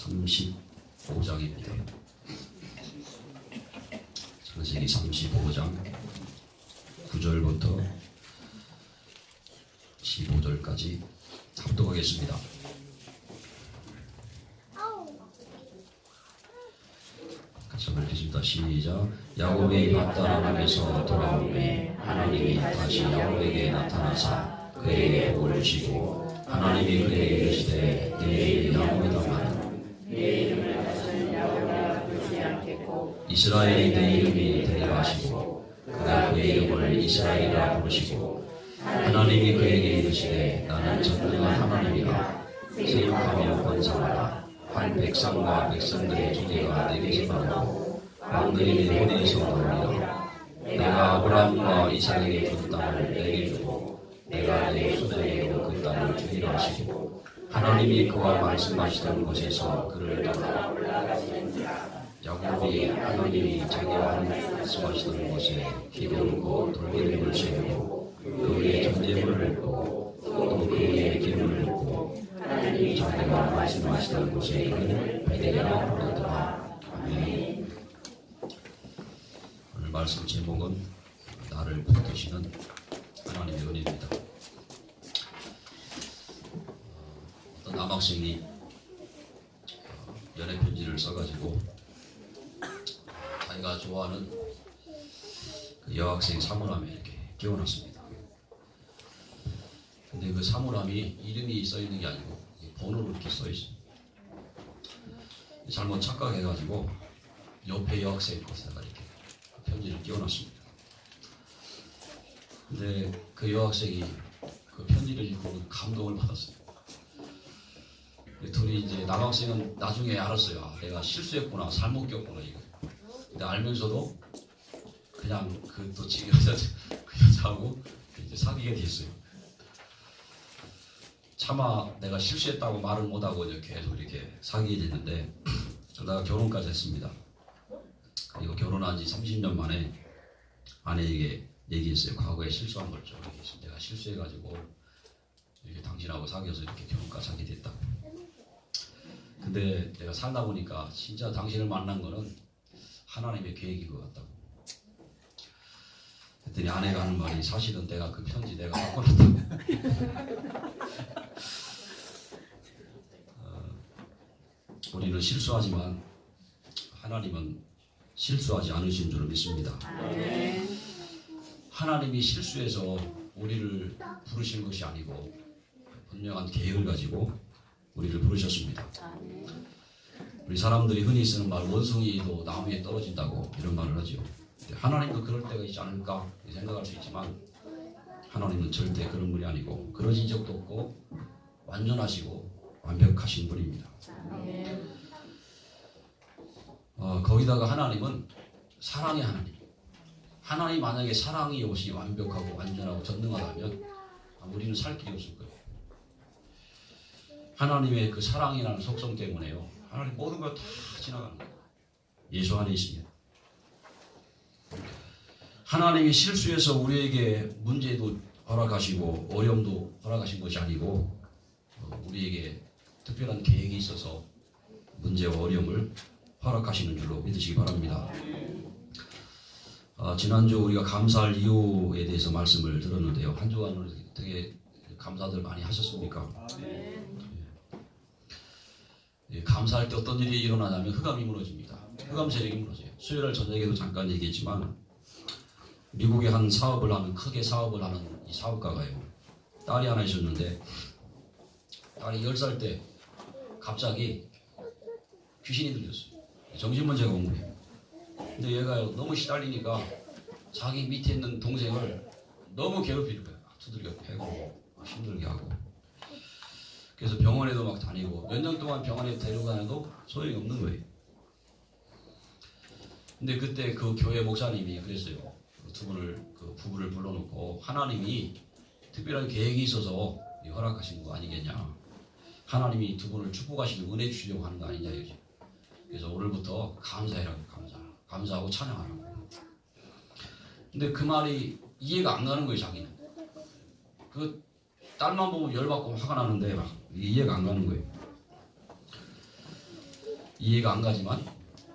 35장입니다. 창세기 35장 9절부터 15절까지 합독하겠습니다. 같이 한번 읽겠습니다. 시작. 야곱이 밧다람에서 돌아오매 하나님이 다시 야곱에게 나타나사 그에게 복을 주시고 하나님이 그에게 이르시되 내 이름이 야곱이다마는 내 이름을 다시는 야곱이라 부르지 않겠고 이스라엘이 내 이름이 되리라 하시고 그가 그의 이름을 이스라엘이라 부르시고 하나님이 그에게 이르시되 나는 전능한 하나님이라 세력하며 권성하라 한 백성과 백성들의 조계가 내게서 나오고 왕들이 내 손에서 나오리라. 내가 아브라함과 이삭에게 준 땅을 내게 주고 내가 내 후손에게도 그 땅을 주리라 하시고 하나님이 그와 말씀하시던 곳에서 그를 따라 올라가시는지라. 야곱이 하나님이 자기와 말씀하시던 곳에 기름고 돌기름을 세우고 그 위에 전제물을 붓고 또 그 위에 기름을 붓고 하나님이 자기와 말씀하시던 곳에 이름을 베델이라 부르더라. 아멘. 오늘 말씀 제목은 나를 붙드시는 하나님의 은혜입니다. 어떤 남학생이 연애 편지를 써가지고 자기가 좋아하는 그 여학생 사물함에 이렇게 끼워놨습니다. 근데 그 사물함이 이름이 써있는 게 아니고 번호로 이렇게 써있습니다. 잘못 착각해가지고 옆에 여학생 곳에다가 이렇게 편지를 끼워놨습니다. 근데 그 여학생이 그 편지를 읽고 감동을 받았어요. 둘이 이제 남학생은 나중에 알았어요. 아, 내가 실수했구나, 잘못 겪구나 이거. 근데 알면서도 그냥 그 여자하고 이제 사귀게 됐어요. 차마 내가 실수했다고 말을 못하고 계속 이렇게 사귀게 됐는데 그러다가 결혼까지 했습니다. 그리고 결혼한 지 30년 만에 아내에게 얘기했어요. 과거에 실수한 걸 좀 얘기했어요. 내가 실수해가지고 이렇게 당신하고 사귀어서 이렇게 결혼까지 하게 됐다고. 근데 내가 살다 보니까 진짜 당신을 만난 거는 하나님의 계획인 것 같다고. 그랬더니 아내가 하는 말이 사실은 내가 그 편지 내가 바꿔놨다고. 우리는 실수하지만 하나님은 실수하지 않으신 줄 믿습니다. 하나님이 실수해서 우리를 부르신 것이 아니고 분명한 계획을 가지고 우리를 부르셨습니다. 우리 사람들이 흔히 쓰는 말 원숭이도 나무 위에 떨어진다고 이런 말을 하죠. 하나님도 그럴 때가 있지 않을까 생각할 수 있지만 하나님은 절대 그런 분이 아니고 그러신 적도 없고 완전하시고 완벽하신 분입니다. 거기다가 하나님은 사랑의 하나님. 하나님 만약에 사랑이 없이 완벽하고 완전하고 전능하다면 우리는 살 길이 없을 거예요. 하나님의 그 사랑이라는 속성 때문에요. 하나님 모든 걸 다 지나가는 거예요. 예수 안에 있습니다. 하나님이 실수해서 우리에게 문제도 허락하시고 어려움도 허락하신 것이 아니고 우리에게 특별한 계획이 있어서 문제와 어려움을 허락하시는 줄로 믿으시기 바랍니다. 지난주 우리가 감사할 이유에 대해서 말씀을 들었는데요. 한 주간을 되게 감사들 많이 하셨습니까? 감사할 때 어떤 일이 일어나냐면 흑암이 무너집니다. 흑암 세력이 무너져요. 수요일 저녁에도 잠깐 얘기했지만 미국의 한 크게 사업을 하는 이 사업가가요. 딸이 하나 있었는데 딸이 10살 때 갑자기 귀신이 들렸어요. 정신문제가 온 거예요. 근데 얘가 너무 시달리니까 자기 밑에 있는 동생을 너무 괴롭히는 거예요. 두들겨 패고 힘들게 하고. 그래서 병원에도 막 다니고 몇 년 동안 병원에 데려가도 소용이 없는 거예요. 근데 그때 그 교회 목사님이 그랬어요. 그 부부를 불러놓고 하나님이 특별한 계획이 있어서 허락하신 거 아니겠냐. 하나님이 두 분을 축복하시는 은혜 주시려고 하는 거 아니냐 이거죠. 그래서 오늘부터 감사해라고 감사하고 찬양하라고. 근데 그 말이 이해가 안 가는 거예요. 자기는 그 딸만 보면 열받고 화가 나는데 막 이해가 안 가는 거예요. 이해가 안 가지만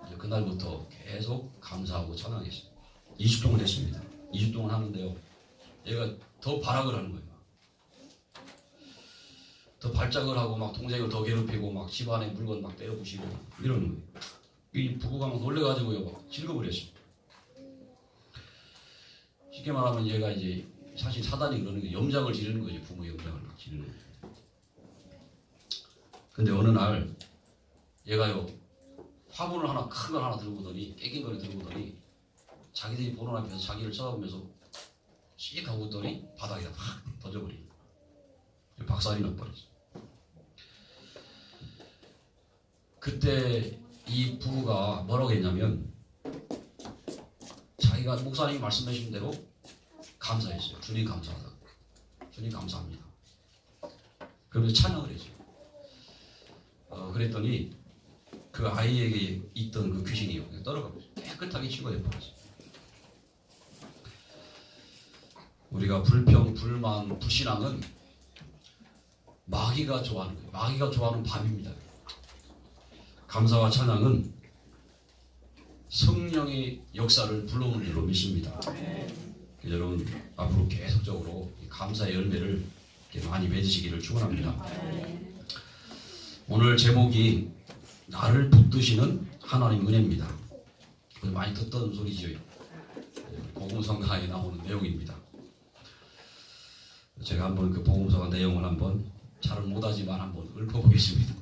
이제 그날부터 계속 감사하고 찬양했어요. 2주 동안 했습니다. 2주 동안 하는데요. 얘가 더 발악을 하는 거예요. 더 발작을 하고 막 동생을 더 괴롭히고 막 집안에 물건 막 때려부시고 이러는 거예요. 이 부부가 막 놀래가지고요, 막 질거버렸어요. 쉽게 말하면 얘가 이제 사실 사단이 그러는 게 염장을 지르는 거지. 부모 염장을 막 지르는 거예요. 근데 어느 날 얘가요, 화분을 하나 큰 걸 하나 들고더니, 깨긴 거를 들고더니 자기들이 보는 앞에서 자기를 쳐다보면서 씩 하고 있더니 바닥에다 팍 던져버린 박살이 나버렸어. 그때 이 부부가 뭐라고 했냐면, 자기가 목사님이 말씀해 주신 대로 감사했어요. 주님 감사하다. 주님 감사합니다. 그러면서 찬양을 했어요. 그랬더니 그 아이에게 있던 그 귀신이요, 떨어가고 깨끗하게 치워내버렸어요. 우리가 불평, 불만, 불신앙은 마귀가 좋아하는 거예요. 마귀가 좋아하는 밤입니다. 감사와 찬양은 성령의 역사를 불러오는 줄로 믿습니다. 여러분 앞으로 계속적으로 감사의 열매를 많이 맺으시기를 축원합니다. 오늘 제목이 나를 붙드시는 하나님 은혜입니다. 많이 듣던 소리지요. 복음성가에 나오는 내용입니다. 제가 한번 그 복음성가 내용을 한번 잘은 못하지만 한번 읊어보겠습니다.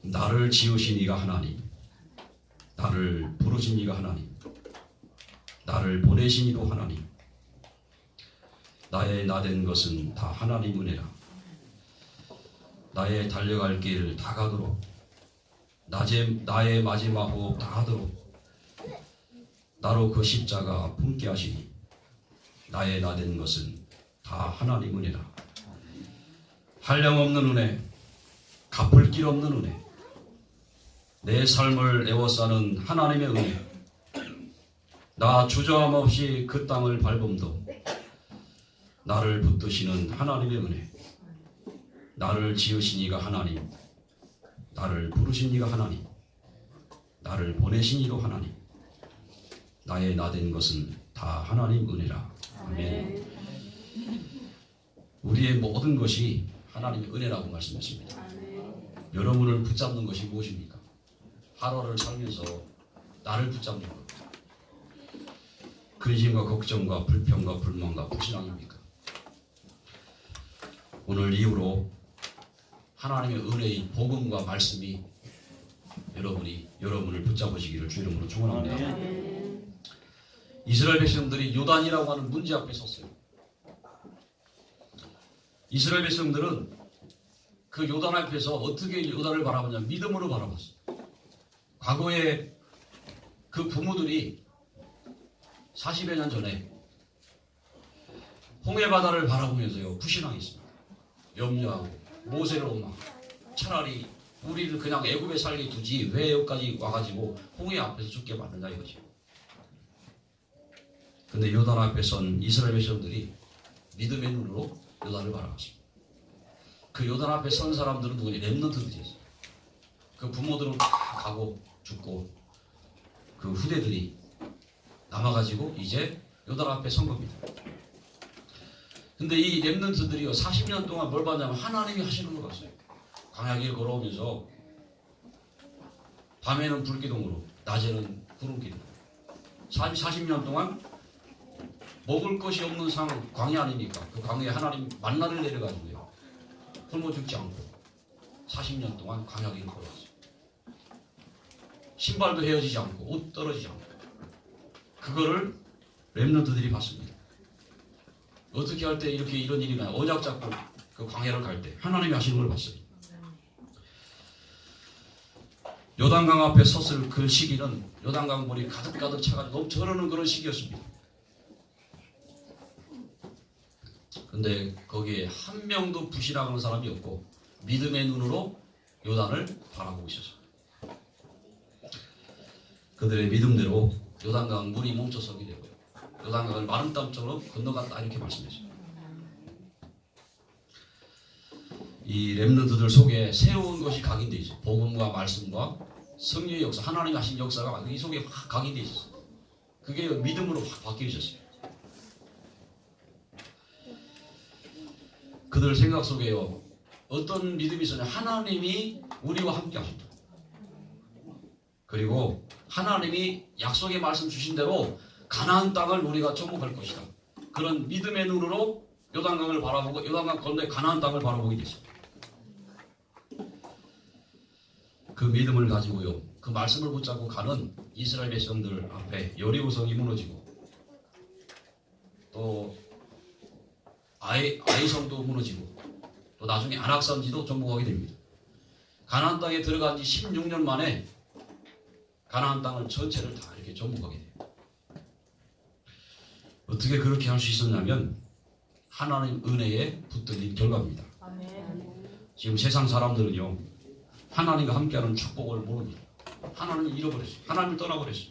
나를 지으신 이가 하나님, 나를 부르신 이가 하나님, 나를 보내신 이도 하나님, 나의 나된 것은 다 하나님 은혜라. 나의 달려갈 길 다 가도록, 나의 마지막 호흡 다 하도록 나로 그 십자가 품게 하시니 나의 나된 것은 다 하나님 은혜라. 한량없는 은혜, 갚을 길 없는 은혜, 내 삶을 에워싸는 하나님의 은혜, 나 주저함 없이 그 땅을 밟음도 나를 붙드시는 하나님의 은혜, 나를 지으신 이가 하나님, 나를 부르신 이가 하나님, 나를 보내신 이도 하나님, 나의 나된 것은 다 하나님 은혜라. 아멘. 우리의 모든 것이 하나님의 은혜라고 말씀했습니다. 여러분을 붙잡는 것이 무엇입니까? 하루를 살면서 나를 붙잡는 것, 근심과 걱정과 불평과 불만과 불신앙입니까? 오늘 이후로 하나님의 은혜의 복음과 말씀이 여러분을 붙잡으시기를 주 이름으로 축원합니다. 이스라엘 백성들이 요단이라고 하는 문제 앞에 섰어요. 이스라엘 백성들은 그 요단 앞에서 어떻게 요단을 바라보냐, 믿음으로 바라봤어요. 과거에 그 부모들이 40여 년 전에 홍해바다를 바라보면서요, 불신앙했습니다. 염려하고 모세를 원망, 차라리 우리를 그냥 애굽에 살게 두지 왜 여기까지 와가지고 홍해 앞에서 죽게 만드냐 이거지. 근데 요단 앞에 선 이스라엘 백성들이 믿음의 눈으로 요단을 바라봤습니다. 그 요단 앞에 선 사람들은 누구냐? 렘넌트들이었어요. 그 부모들은 다 가고 죽고 그 후대들이 남아가지고 이제 요단 앞에 선 겁니다. 근데 이 렘넌트들이요, 40년 동안 뭘 봤냐면 하나님이 하시는 걸 봤어요. 광야길 걸어오면서 밤에는 불기둥으로, 낮에는 구름기둥. 40년 동안 먹을 것이 없는 광야 아닙니까? 그 광야에 하나님 만나를 내려가지고요, 굶어 죽지 않고 40년 동안 광야길을 걸어왔어요. 신발도 헤어지지 않고 옷 떨어지지 않고. 그거를 렘넌트들이 봤습니다. 어떻게 할 때 이렇게 이런 일이 나요? 언약 잡고 그 광야를 갈 때 하나님이 하시는 걸 봤어요. 요단강 앞에 섰을 그 시기는 요단강 물이 가득가득 차가지고 너무 저러는 그런 시기였습니다. 근데 거기에 한 명도 불신앙하는 사람이 없고 믿음의 눈으로 요단을 바라보고 있었어요. 그들의 믿음대로 요단강 물이 멈춰서게 되고요, 요단강을 마른 땅처럼 건너갔다 이렇게 말씀했어요. 이 렘넌트들 속에 새로운 것이 각인되어 있어요. 복음과 말씀과 성령의 역사, 하나님이 하신 역사가 이 속에 확 각인되어 있었어요. 그게 믿음으로 확 바뀌어졌어요. 그들 생각 속에요. 어떤 믿음이 있었냐. 하나님이 우리와 함께 하신다. 그리고 하나님이 약속의 말씀 주신 대로 가나안 땅을 우리가 정복할 것이다. 그런 믿음의 눈으로 요단강을 바라보고 요단강 건너에 가나안 땅을 바라보게 됐습니다. 그 믿음을 가지고요. 그 말씀을 붙잡고 가는 이스라엘 백성들 앞에 여리고성이 무너지고 또 아이성도 무너지고 또 나중에 안악산지도 정복하게 됩니다. 가나안 땅에 들어간 지 16년 만에 가나안 땅을 전체를 다 이렇게 정복하게 돼요. 어떻게 그렇게 할 수 있었냐면 하나님 은혜에 붙들린 결과입니다. 지금 세상 사람들은요, 하나님과 함께하는 축복을 모릅니다. 하나님을 잃어버렸어요. 하나님을 떠나버렸어요.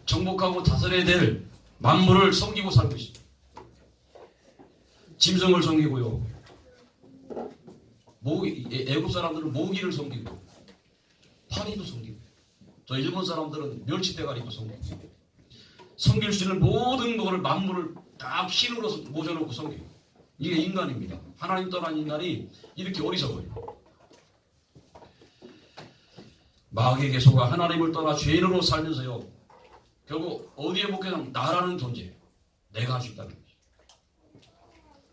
정복하고 다스려야 될 만물을 섬기고 살고 있습니다. 짐승을 섬기고요. 애굽 사람들은 모기를 섬기고 파리도 섬기고 저 일본 사람들은 멸치대가리도 섬기고 섬길 수 있는 모든 것을 만물을 딱 신으로 모셔놓고 섬기고 이게 인간입니다. 하나님 떠난 인간이 이렇게 어리석어요. 마귀에게 속아 하나님을 떠나 죄인으로 살면서요. 결국 어디에 목회하면 나라는 존재, 내가 할 수 있다는 거죠.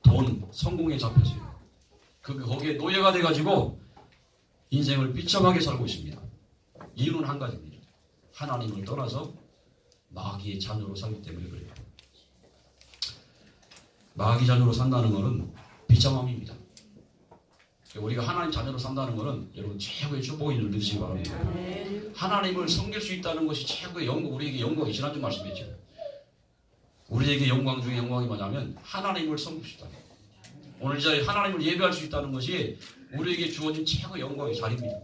돈, 성공에 잡혔어요. 거기에 노예가 돼가지고 인생을 비참하게 살고 있습니다. 이유는 한 가지입니다. 하나님을 떠나서 마귀의 자녀로 살기 때문에 그래요. 마귀 자녀로 산다는 것은 비참함입니다. 우리가 하나님 자녀로 산다는 것은 여러분 최고의 축복인 줄 믿으시기 바랍니다. 하나님을 섬길 수 있다는 것이 최고의 영광, 우리에게 영광이 지난주 말씀했죠. 우리에게 영광 중에 영광이 뭐냐면 하나님을 섬길 수 있다는 거예요. 오늘 이 자리에 하나님을 예배할 수 있다는 것이 우리에게 주어진 최고의 영광의 자리입니다.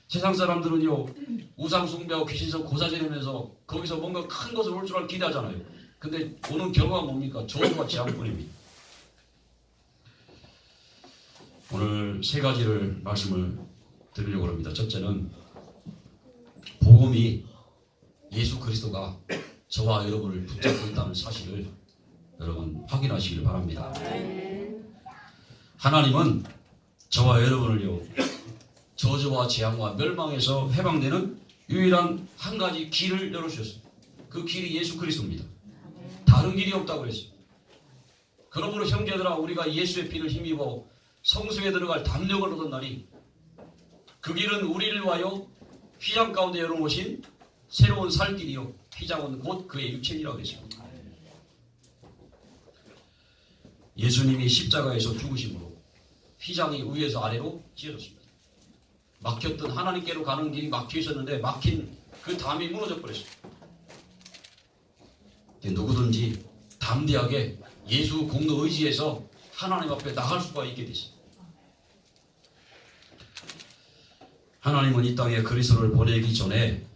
세상 사람들은요, 우상 숭배하고 귀신성 고사 지내면서 거기서 뭔가 큰 것을 올 줄 알고 기대하잖아요. 근데 오는 결과가 뭡니까? 저주와 재앙뿐입니다. 오늘 세 가지를 말씀을 드리려고 합니다. 첫째는 복음이 예수 그리스도가 저와 여러분을 붙잡고 있다는 사실을 여러분 확인하시길 바랍니다. 하나님은 저와 여러분을요, 저주와 재앙과 멸망에서 해방되는 유일한 한 가지 길을 열어주셨습니다. 그 길이 예수 그리스도입니다. 다른 길이 없다고 그랬어요. 그러므로 형제들아, 우리가 예수의 피를 힘입어 성소에 들어갈 담력을 얻었나니 그 길은 우리를 위하여 휘장 가운데 열어놓으신 새로운 살 길이요, 휘장은 곧 그의 육체이라고 그랬습니다. 예수님이 십자가에서 죽으심으로 휘장이 위에서 아래로 찢어졌습니다. 막혔던 하나님께로 가는 길이 막혀 있었는데 막힌 그 담이 무너져 버렸습니다. 누구든지 담대하게 예수 공로 의지에서 하나님 앞에 나갈 수가 있게 됐습니다. 하나님은 이 땅에 그리스도를 보내기 전에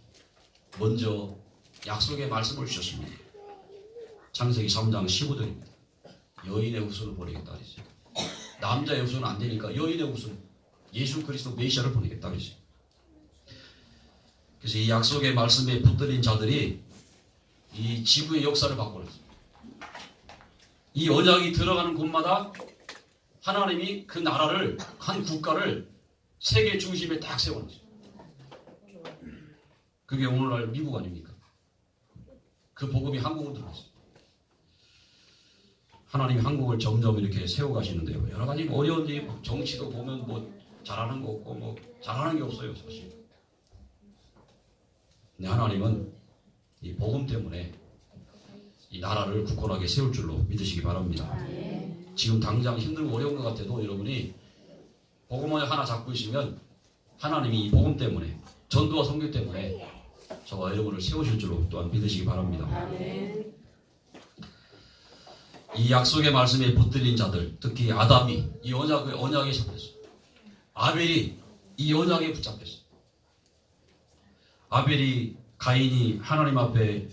먼저 약속의 말씀을 주셨습니다. 창세기 3장 15절입니다. 여인의 후손을 보내겠다 그랬어요. 남자의 후손은 안 되니까 여인의 후손, 예수 그리스도 메시아를 보내겠다 그랬어요. 그래서 이 약속의 말씀에 붙들린 자들이 이 지구의 역사를 바꿔놨어요. 이 언약이 들어가는 곳마다 하나님이 그 나라를, 한 국가를 세계 중심에 딱 세워놨어요. 그게 오늘날 미국 아닙니까? 그 복음이 한국으로 들어왔어요. 하나님이 한국을 점점 이렇게 세워가시는데요. 여러 가지 어려운 일, 정치도 보면 뭐 잘하는 거 없고 뭐 잘하는 게 없어요, 사실. 근데 하나님은 이 복음 때문에 이 나라를 굳건하게 세울 줄로 믿으시기 바랍니다. 지금 당장 힘들고 어려운 것 같아도 여러분이 복음을 하나 잡고 있으면 하나님이 이 복음 때문에, 전도와 선교 때문에 저와 여러분을 세우실 줄로 또한 믿으시기 바랍니다. 이 약속의 말씀에 붙들린 자들, 특히 아담이 이 언약에 잡혔어요. 아벨이 이 언약에 붙잡혔어요. 아벨이, 가인이 하나님 앞에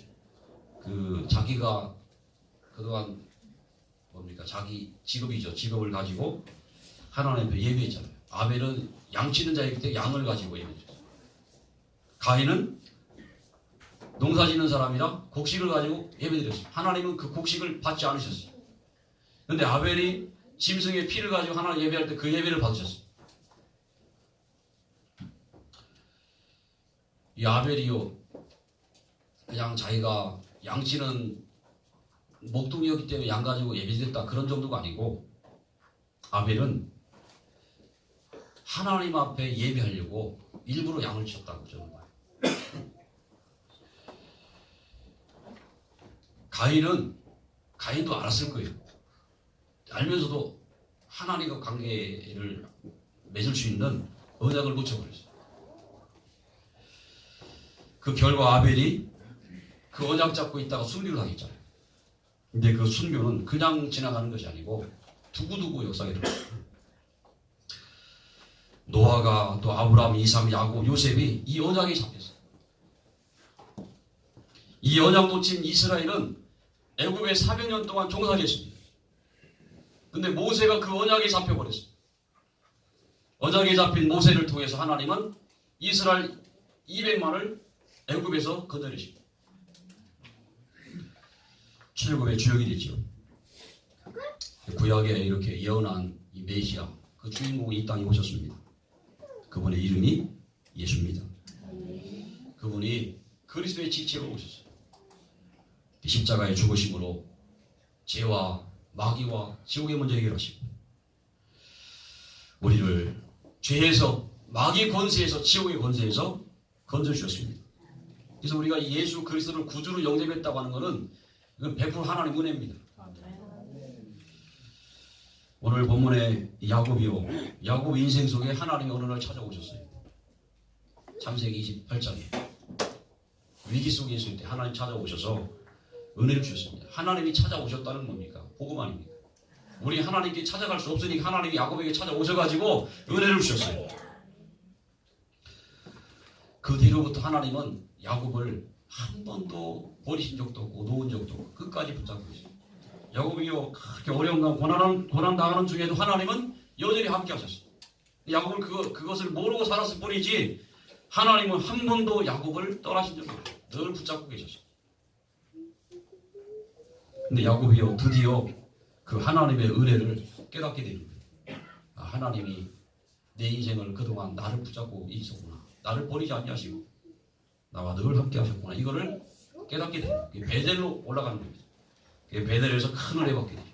자기가 그동안 뭡니까? 자기 직업이죠. 직업을 가지고 하나님 앞에 예배했잖아요. 아벨은 양치는 자이기 때문에 양을 가지고 예배했어요. 가인은 농사짓는 사람이라 곡식을 가지고 예배드렸어요. 하나님은 그 곡식을 받지 않으셨어요. 그런데 아벨이 짐승의 피를 가지고 하나님 예배할 때 그 예배를 받으셨어요. 이 아벨이요, 그냥 자기가 양치는 목동이었기 때문에 양 가지고 예배드렸다 그런 정도가 아니고, 아벨은 하나님 앞에 예배하려고 일부러 양을 치었다고 저는 봐요. 가인도 알았을 거예요. 알면서도 하나님과 관계를 맺을 수 있는 언약을 묻혀버렸어요. 그 결과 아벨이 그 언약 잡고 있다가 순교를 하겠잖아요. 근데 그 순교는 그냥 지나가는 것이 아니고 두고두고 역사에 들어가요. 노아가 또 아브라함, 이삭, 야곱, 요셉이 이 언약에 잡혔어요. 이 언약 놓친 이스라엘은 애굽에 400년 동안 종살이했습니다. 근데 모세가 그 언약에 잡혀버렸어요. 언약에 잡힌 모세를 통해서 하나님은 이스라엘 200만을 애굽에서 건져내십니다. 출애굽의 주역이 됐죠. 구약에 이렇게 예언한 이 메시아, 그 주인공이 이 땅에 오셨습니다. 그분의 이름이 예수입니다. 그분이 그리스도의 지체로 오셨어요. 십자가의 죽으심으로 죄와 마귀와 지옥의 문제 해결하시고 우리를 죄에서, 마귀 권세에서, 지옥의 권세에서 건져주셨습니다. 그래서 우리가 이 예수 그리스도를 구주로 영접했다고 하는 것은 이건 100% 하나님 은혜입니다. 오늘 본문의 야곱이요, 야곱 인생 속에 하나님이 어느 날 찾아오셨어요. 창세기 28장에 위기 속에 있을 때 하나님 찾아오셔서 은혜를 주셨습니다. 하나님이 찾아오셨다는 뭡니까? 복음 아닙니까? 우리 하나님께 찾아갈 수 없으니까 하나님이 야곱에게 찾아오셔가지고 은혜를 주셨어요. 그 뒤로부터 하나님은 야곱을 한 번도 버리신 적도 없고 놓은 적도 없고 끝까지 붙잡고 있어요. 야곱이요, 그렇게 어려운 고난 당하는 중에도 하나님은 여전히 함께 하셨어요. 야곱은 그것을 모르고 살았을 뿐이지 하나님은 한 번도 야곱을 떠나신 적이 없어요. 늘 붙잡고 계셨어요. 근데 야곱이요, 드디어 그 하나님의 은혜를 깨닫게 되는 거예요. 아, 하나님이 내 인생을 그동안 나를 붙잡고 있었구나. 나를 버리지 않으시고 나와 늘 함께 하셨구나. 이거를 깨닫게 돼요. 베델로 올라가는 겁니다. 베델에서 큰 은혜 받게 되죠.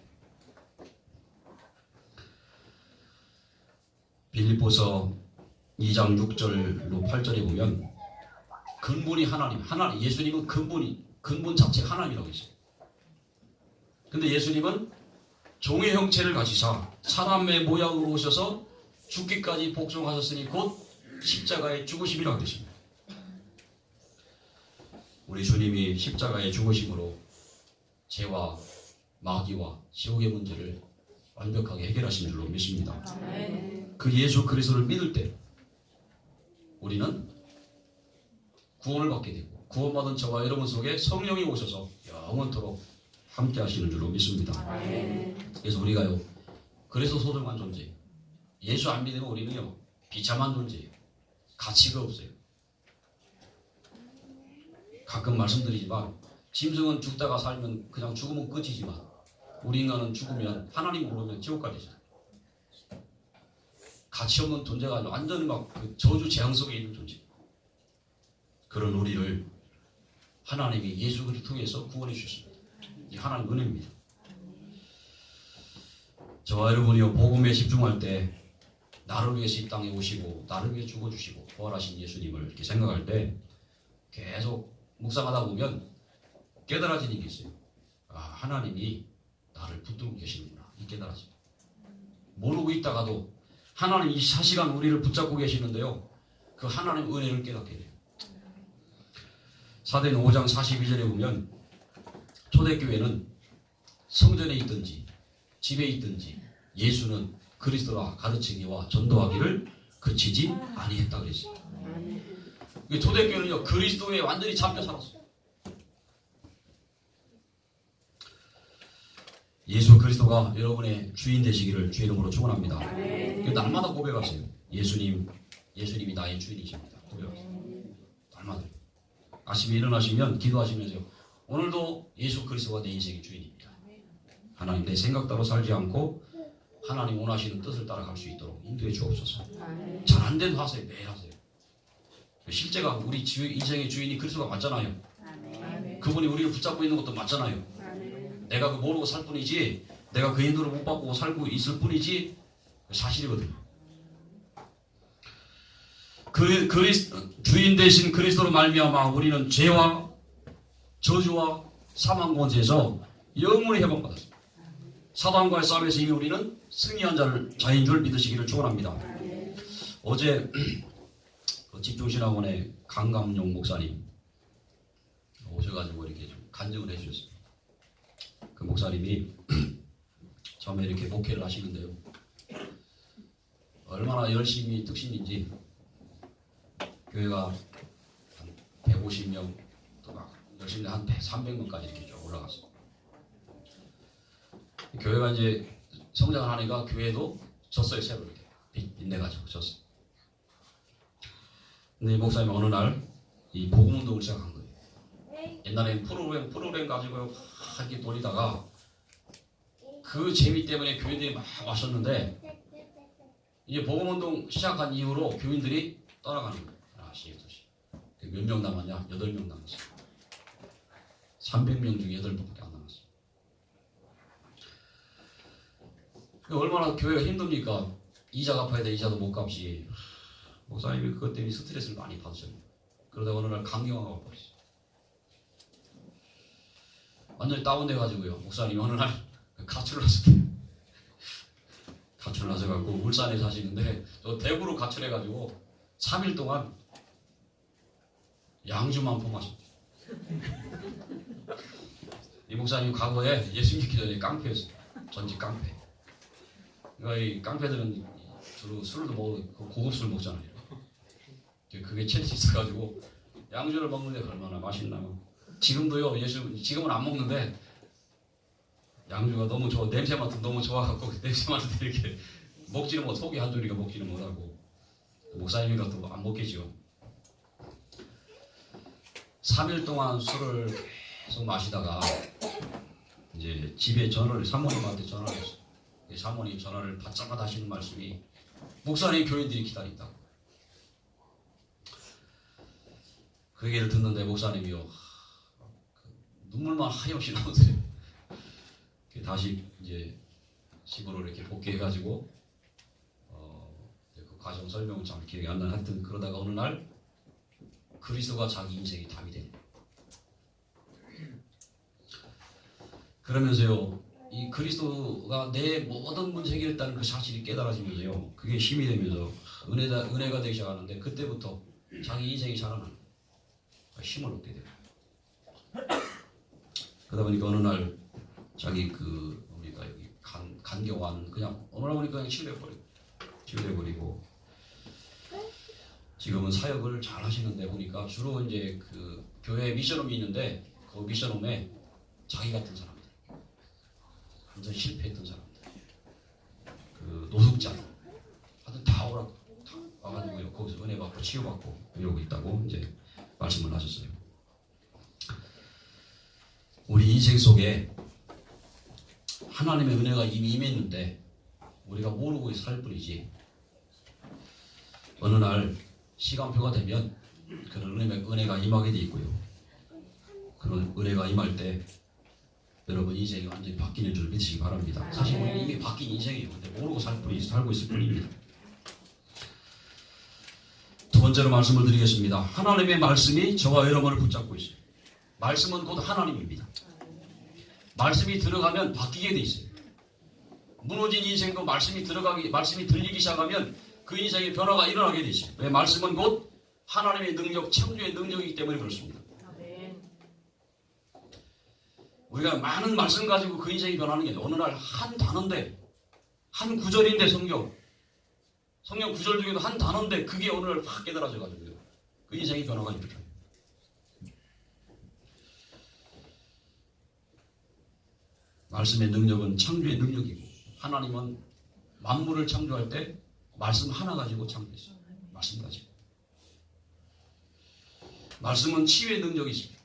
빌립보서 2장 6절로 8절에 보면 근본이 하나님, 예수님은 근본 자체가 하나님이라고 했어요. 근데 예수님은 종의 형체를 가지사 사람의 모양으로 오셔서 죽기까지 복종하셨으니 곧 십자가의 죽으심이라고 했습니다. 우리 주님이 십자가의 죽으심으로 죄와 마귀와 지옥의 문제를 완벽하게 해결하신 줄로 믿습니다. 그 예수 그리스도를 믿을 때 우리는 구원을 받게 되고 구원받은 저와 여러분 속에 성령이 오셔서 영원토록 함께 하시는 줄로 믿습니다. 그래서 우리가요, 그래서 소중한 존재예요. 예수 안 믿으면 우리는요 비참한 존재예요. 가치가 없어요. 가끔 말씀드리지만 짐승은 죽다가 살면 그냥 죽으면 끝이지만 우리 인간은 죽으면 하나님 모르면 지옥 가잖아요. 가치 없는 존재가 아니라 완전히 막 그 저주 재앙 속에 있는 존재. 그런 우리를 하나님이 예수 그리스도를 통해서 구원해 주셨습니다. 이 하나님 은혜입니다. 저와 여러분이요 복음에 집중할 때 나를 위해서 이 땅에 오시고 나를 위해 죽어주시고 부활하신 예수님을 이렇게 생각할 때 계속 묵상하다 보면 깨달아지는 게 있어요. 아, 하나님이 나를 붙들고 계시는구나. 이 깨달아집니다. 모르고 있다가도 하나님 이 사시간 우리를 붙잡고 계시는데요. 그 하나님 은혜를 깨닫게 돼요. 사도행 5장 42절에 보면 초대교회는 성전에 있든지 집에 있든지 예수는 그리스도라 가르치기와 전도하기를 그치지 아니했다 그랬어요. 초대교회는요 그리스도에 완전히 잡혀 살았어요. 예수 그리스도가 여러분의 주인 되시기를 주의 이름으로 축원합니다. 날마다 고백하세요. 예수님이 나의 주인이십니다. 고백하세요. 날마다. 아침에 일어나시면 기도하시면서 오늘도 예수 그리스도가 내 인생의 주인입니다. 하나님 내 생각대로 살지 않고 하나님 원하시는 뜻을 따라갈 수 있도록 인도해 주옵소서. 잘 안 돼도 하세요. 매일 하세요. 실제가 우리 인생의 주인이 그리스도가 맞잖아요. 그분이 우리를 붙잡고 있는 것도 맞잖아요. 내가 그 모르고 살 뿐이지, 내가 그 인도를 못 받고 살고 있을 뿐이지 사실이거든요. 주인 되신 그리스도로 말미암아 우리는 죄와 저주와 사망 권세에서 영원히 회복받았습니다. 사단과의 싸움에서 이미 우리는 승리한 자인 줄 믿으시기를 축원합니다. 어제 집중신학원의 강감용 목사님 오셔가지고 이렇게 좀 간증을 해주셨습니다. 그 목사님이 처음에 이렇게 목회를 하시는데요, 얼마나 열심히 특신인지 교회가 한 150명 또 막 열심히 한 300명까지 이렇게 쭉 올라갔어요. 교회가 이제 성장을 하니까 교회도 졌어요. 새로 이렇게 빚내가지고 졌어요. 근데 이 목사님이 어느 날 이 복음운동을 시작한 거예요. 옛날에는 프로그램 가지고 이렇게 돌리다가 그 재미 때문에 교인들이 막 왔었는데 이제 복음운동 시작한 이후로 교인들이 떠나가는 거예요. 하나씩 몇 명 남았냐? 8명 남았어요. 300명 중에 8명밖에 안 남았어요. 얼마나 교회가 힘듭니까? 이자 갚아야 돼. 이자도 못 갚지. 목사님이 그것 때문에 스트레스를 많이 받으셨어요. 그러다 어느 날 강경화가 와버렸어요. 완전히 다운돼가지고요. 목사님이 어느 날 가출을 하셨대요. 가출을 하셔가지고 울산에 사시는데 저 대구로 가출해가지고 3일 동안 양주만 품하셨대요. 이 목사님 과거에 예수 믿기 전에 깡패였어요. 전직 깡패. 그러니까 이 깡패들은 주로 술도 먹고 고급 술 먹잖아요. 그게 체질이 있어가지고 양주를 먹는데 얼마나 맛있나요? 지금도요. 지금은 안 먹는데 양주가 너무 좋아. 냄새 맡으면 너무 좋아갖고 냄새 맡을 때 이렇게 먹지는 못, 속이 한 줄이가 먹지는 못하고 목사님이가 또 안 먹겠죠. 3일 동안 술을 계속 마시다가 이제 집에 사모님한테 전화를 했어요. 사모님 전화를 받자마자 하시는 말씀이 목사님 교인들이 기다린다고. 그 얘기를 듣는데 목사님이요 눈물만 하염없이 나오세요. 다시 이제 집으로 이렇게 복귀해가지고 그 과정 설명은 잘 기억이 안 나는 하여튼 그러다가 어느 날 그리스도가 자기 인생이 답이 된 거예요. 그러면서요 이 그리스도가 내 모든 문제 해결했다는 그 사실이 깨달아지면서요 그게 힘이 되면서 은혜가 되기 시작하는데 그때부터 자기 인생이 살아나는 힘을 얻게 돼요. 그러다 보니까 어느 날 자기 여기 간경화는 그냥 어느 날 보니까 그냥 치료돼버리고 지금은 사역을 잘 하시는데 보니까 주로 이제 그 교회 미션홈이 있는데 그 미션홈에 자기 같은 사람들, 완전 실패했던 사람들, 그 노숙자들, 하여튼 다 와가지고 거기서 은혜 받고 치유받고 이러고 있다고 이제 말씀을 하셨어요. 우리 인생 속에 하나님의 은혜가 이미 임했는데 우리가 모르고 살 뿐이지 어느 날 시간표가 되면 그런 은혜가 임하게 돼 있고요. 그런 은혜가 임할 때 여러분 인생이 완전히 바뀌는 줄 믿으시기 바랍니다. 사실 우리는 이미 바뀐 인생이에요. 근데 모르고 살고 있을 뿐입니다. 두 번째로 말씀을 드리겠습니다. 하나님의 말씀이 저와 여러분을 붙잡고 있어요. 말씀은 곧 하나님입니다. 말씀이 들어가면 바뀌게 돼 있어요. 무너진 인생도 말씀이 들리기 시작하면 그 인생의 변화가 일어나게 돼 있어요. 왜? 말씀은 곧 하나님의 능력, 창조의 능력이기 때문에 그렇습니다. 우리가 많은 말씀 가지고 그 인생이 변하는 게 어느 날 한 단어인데, 한 구절인데 성경 구절 중에도 한 단어인데 그게 어느 날 확 깨달아져가지고요. 그 인생이 변화가 일어나요. 말씀의 능력은 창조의 능력이고 하나님은 만물을 창조할 때 말씀 하나 가지고 창조했어요. 말씀 가지고. 말씀은 치유의 능력이 있습니다.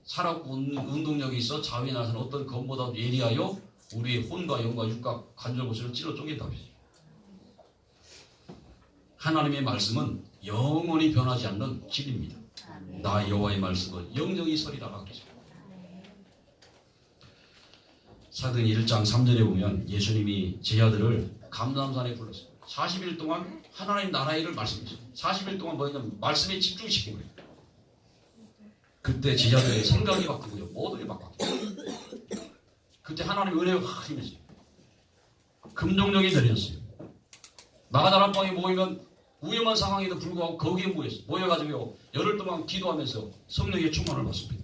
살아있고 운동력이 있어 자위에 나서는 어떤 검보다도 예리하여 우리의 혼과 영과 육과 관절고슬을 찔러 쪼갠다고 했어요. 하나님의 말씀은 영원히 변하지 않는 진리입니다. 나 여호와의 말씀은 영영이 서리라고 했습니다. 사도행전 1장 3절에 보면 예수님이 제자들을 감람산에 불렀어요. 40일 동안 하나님 나라의 일을 말씀했어요. 40일 동안 뭐냐면 말씀에 집중시킨 거예요. 그때 제자들의 생각이 바뀌고요. 모든 게 바뀌었어요. 그때 하나님의 은혜가 확 임했어요. 금종령이 내려졌어요. 나가다락방에 모이면 위험한 상황에도 불구하고 거기에 모여가지고 열흘 동안 기도하면서 성령의 충만을 받습니다.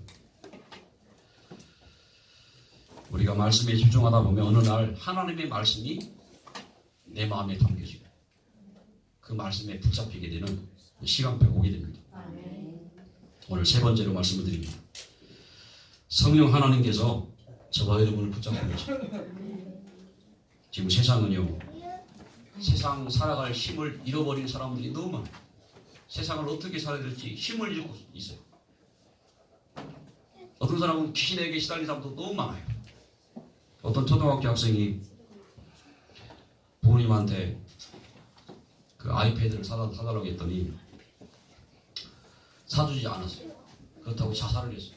우리가 말씀에 집중하다 보면 어느 날 하나님의 말씀이 내 마음에 담겨지고 그 말씀에 붙잡히게 되는 시간표가 오게 됩니다. 오늘 세 번째로 말씀을 드립니다. 성령 하나님께서 저와 여러분을 붙잡고 계십니다. 지금 세상은요, 세상 살아갈 힘을 잃어버린 사람들이 너무 많아요. 세상을 어떻게 살아야 될지 힘을 잃고 있어요. 어떤 사람은 귀신에게 시달린 사람도 너무 많아요. 어떤 초등학교 학생이 부모님한테 그 아이패드를 사달라고 했더니 사주지 않았어요. 그렇다고 자살을 했어요.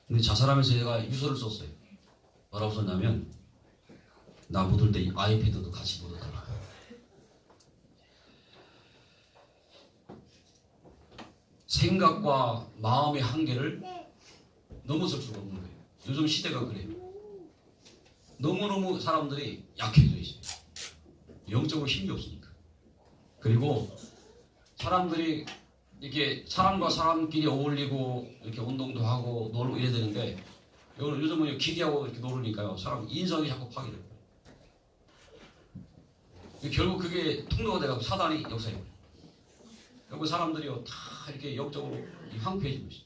근데 자살하면서 얘가 유서를 썼어요. 뭐라고 썼냐면 나 묻을 때 이 아이패드도 같이 묻어달라. 생각과 마음의 한계를 넘어설 수가 없는 거예요. 요즘 시대가 그래요. 너무너무 사람들이 약해져 있어요. 영적으로 힘이 없으니까. 그리고 사람들이 이렇게 사람과 사람끼리 어울리고 이렇게 운동도 하고 놀고 이래야 되는데 요즘은 기계하고 이렇게 놀으니까요. 사람 인성이 자꾸 파괴돼요. 결국 그게 통로가 돼가지고 사단이 역사해요. 결국 사람들이요 다 이렇게 영적으로 황폐해지고 있어요.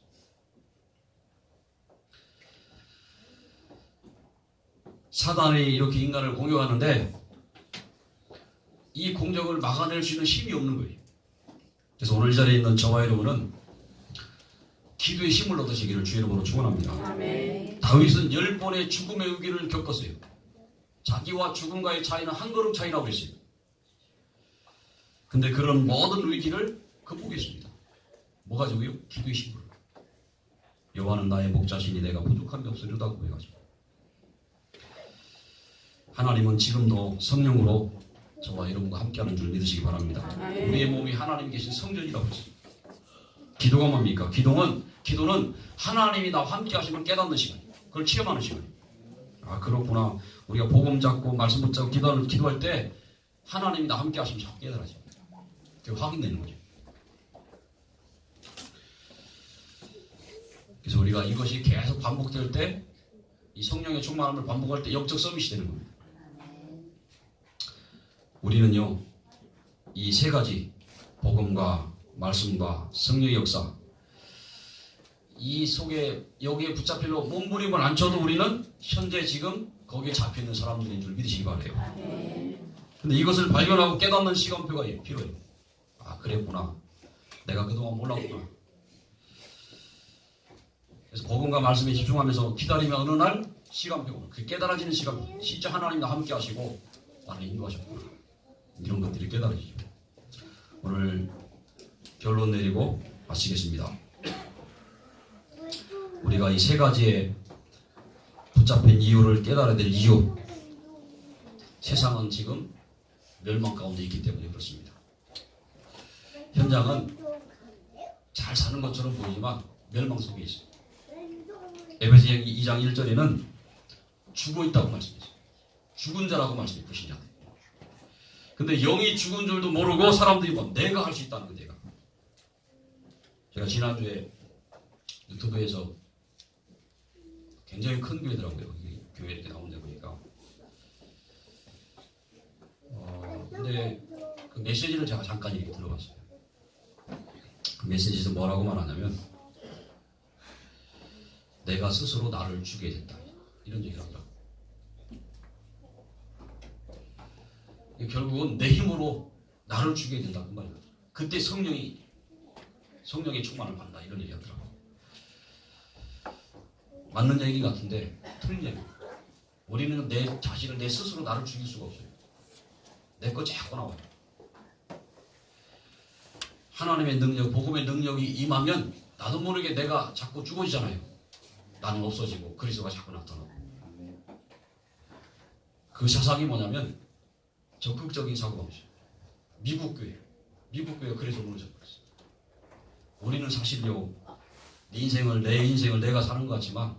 사단이 이렇게 인간을 공격하는데 이 공격을 막아낼 수 있는 힘이 없는 거예요. 그래서 오늘 이 자리에 있는 저와 여러분은 기도의 힘을 얻으시기를 주의 이름으로 축원합니다. 아멘. 다윗은 10번의 죽음의 위기를 겪었어요. 자기와 죽음과의 차이는 한 걸음 차이라고 했어요. 근데 그런 모든 위기를 극복했습니다. 뭐 가지고요? 기도의 힘으로. 여호와는 나의 목자시니 내가 부족함이 없으리라고 해가지고. 하나님은 지금도 성령으로 저와 여러분과 함께하는 줄 믿으시기 바랍니다. 우리의 몸이 하나님 계신 성전이라고 했습니다. 기도가 뭡니까? 기도는 하나님이 나와 함께 하심을 깨닫는 시간이에요. 그걸 체험하는 시간이에요. 아 그렇구나. 우리가 복음 잡고 말씀 붙잡고 기도할 때 하나님이 나와 함께 하시면 자꾸 깨달아져요. 그게 확인되는 거죠. 그래서 우리가 이것이 계속 반복될 때 이 성령의 충만함을 반복할 때 영적 서밋이 되는 겁니다. 우리는요 이 세 가지 복음과 말씀과 성령의 역사 이 속에 여기에 붙잡힐로 몸부림을 안 쳐도 우리는 현재 지금 거기에 잡혀있는 사람들인 줄 믿으시기 바래요. 근데 이것을 발견하고 깨닫는 시간표가 필요해요. 아 그랬구나. 내가 그동안 몰랐구나. 그래서 복음과 말씀에 집중하면서 기다리면 어느 날 시간표 그 깨달아지는 시간표 진짜 하나님과 함께 하시고 나를 인도하셨구나. 이런 것들이 깨달아지죠. 오늘 결론 내리고 마치겠습니다. 우리가 이 세 가지에 붙잡힌 이유를 깨달아야 될 이유. 세상은 지금 멸망 가운데 있기 때문에 그렇습니다. 현장은 잘 사는 것처럼 보이지만 멸망 속에 있어요. 에베소서 2장 1절에는 죽어 있다고 말씀했어요. 죽은 자라고 말씀했어요. 불신자들. 근데 영이 죽은 줄도 모르고 사람들이 뭐 내가 할 수 있다는 거 내가. 제가 지난주에 유튜브에서 굉장히 큰 교회더라고요. 교회 이렇게 나온 데 보니까. 근데 그 메시지를 제가 잠깐 이렇게 들어봤어요. 그 메시지에서 뭐라고 말하냐면 내가 스스로 나를 죽게 됐다. 이런 얘기를 하더라고. 결국은 내 힘으로 나를 죽여야 된다 그 말이야. 그때 성령의 충만을 받는다 이런 얘기 하더라고. 맞는 얘기 같은데 틀린 얘기. 우리는 내 자신을 내 스스로 나를 죽일 수가 없어요. 내 거 자꾸 나와요. 하나님의 능력, 복음의 능력이 임하면 나도 모르게 내가 자꾸 죽어지잖아요. 나는 없어지고 그리스도가 자꾸 나타나고. 그 사상이 뭐냐면 적극적인 사고방식. 미국 교회가 그래서 무너져버렸어요. 우리는 사실요 내 인생을 내가 사는 것 같지만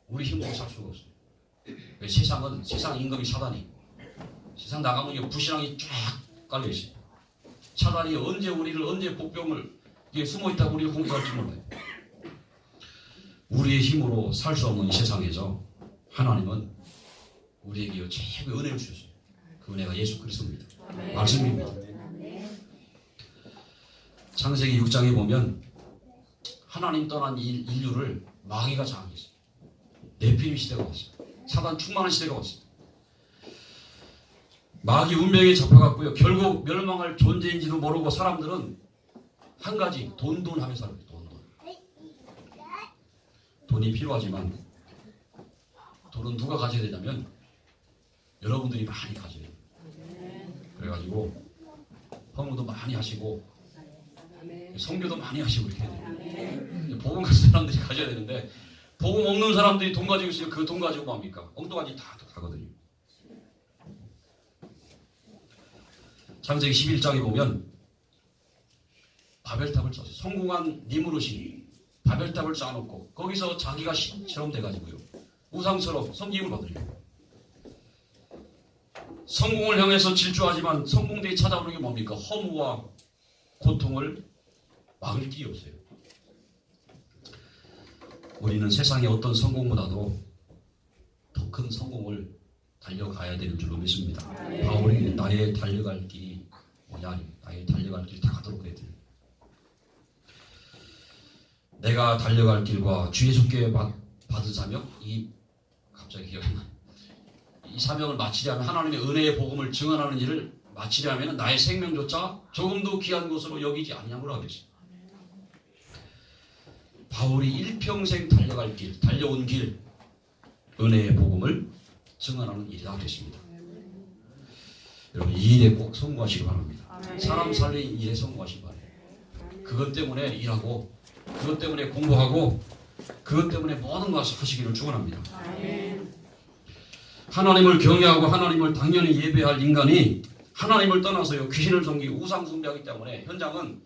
우리 힘으로 살 수가 없어요. 세상 임금이 사단이 세상 나가면 불신앙이 쫙 깔려있어요. 사단이 언제 복병을 숨어 있다고 우리를 공격할지 몰라요. 우리의 힘으로 살 수 없는 이 세상에서 하나님은 우리에게 최고의 은혜를 주셨어요. 그 은혜가 예수 그리스도입니다. 말씀입니다. 창세기 6장에 보면 하나님 떠난 인류를 마귀가 장악했어요. 네피림 시대가 왔어요. 사단 충만한 시대가 왔어요. 마귀 운명에 잡혀갔고요. 결국 멸망할 존재인지도 모르고 사람들은 한 가지 돈 하며 살아요. 돈이 필요하지만 돈은 누가 가져야 되냐면 여러분들이 많이 가져야 돼요. 그래가지고 헌금도 많이 하시고 선교도 많이 하시고 이렇게 해야 돼요. 복음 가진 사람들이 가져야 되는데 복음 없는 사람들이 돈 가지고 있으면 그 돈 가지고 뭡니까? 엉뚱한 짓 다 하거든요. 창세기 11장에 보면 바벨탑을 쳤어요. 성공한 니무롯이 바벨탑을 쌓아놓고 거기서 자기가 신처럼 돼가지고요. 우상처럼 섬김을 받으려고. 성공을 향해서 질주하지만 성공대에 찾아오는 게 뭡니까? 허무와 고통을 막을 길이 없어요. 우리는 세상의 어떤 성공보다도 더 큰 성공을 달려가야 되는 줄로 믿습니다. 바울이 나의 달려갈 길이 뭐냐? 나의 달려갈 길이 다 가도록 해야 돼요. 내가 달려갈 길과 주 예수께 받은 사명, 갑자기 기억이 나. 이 사명을 마치려면 하나님의 은혜의 복음을 증언하는 일을 마치려면 나의 생명조차 조금도 귀한 것으로 여기지 않냐고 하겠어요. 바울이 일평생 달려갈 길, 달려온 길, 은혜의 복음을 증언하는 일이다 그랬습니다. 여러분 이 일에 꼭 성공하시기 바랍니다. 사람 살리는 일에 성공하시기 바랍니다. 그것 때문에 일하고 그것 때문에 공부하고 그것 때문에 모든 것을 하시기를 축원합니다. 하나님을 경외하고 하나님을 당연히 예배할 인간이 하나님을 떠나서요 귀신을 섬기고 우상 숭배하기 때문에 현장은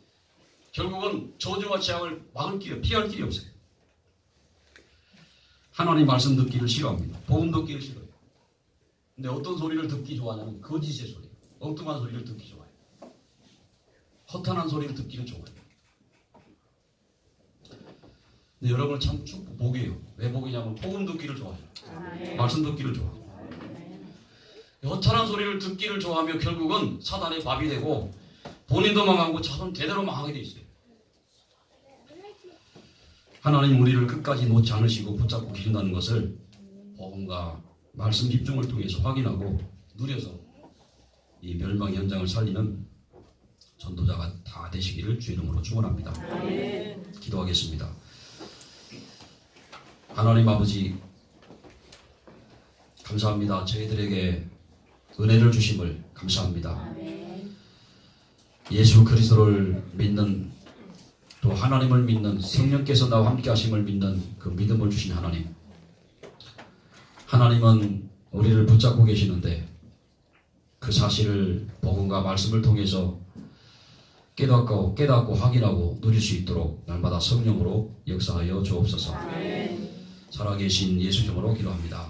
결국은 저주와 재앙을 피할 길이 없어요. 하나님 말씀 듣기를 싫어합니다. 복음 듣기를 싫어해요. 근데 어떤 소리를 듣기 좋아하냐면 거짓의 소리, 엉뚱한 소리를 듣기 좋아해요. 허탄한 소리를 듣기를 좋아해요. 근데 여러분은 참 복이에요. 왜 복이냐면 복음 듣기를 좋아해요. 말씀 듣기를 좋아해요. 허탄한 소리를 듣기를 좋아하며 결국은 사단의 밥이 되고 본인도 망하고 자손 대대로 망하게 돼 있어요. 하나님 우리를 끝까지 놓지 않으시고 붙잡고 계신다는 것을 복음과 말씀 집중을 통해서 확인하고 누려서 이 멸망 현장을 살리는 전도자가 다 되시기를 주 이름으로 축원합니다. 기도하겠습니다. 하나님 아버지 감사합니다. 저희들에게 은혜를 주심을 감사합니다. 예수 그리스도를 믿는 또 하나님을 믿는 성령께서 나와 함께 하심을 믿는 그 믿음을 주신 하나님. 하나님은 우리를 붙잡고 계시는데 그 사실을 복음과 말씀을 통해서 깨닫고 확인하고 누릴 수 있도록 날마다 성령으로 역사하여 주옵소서. 살아계신 예수 이름으로 기도합니다.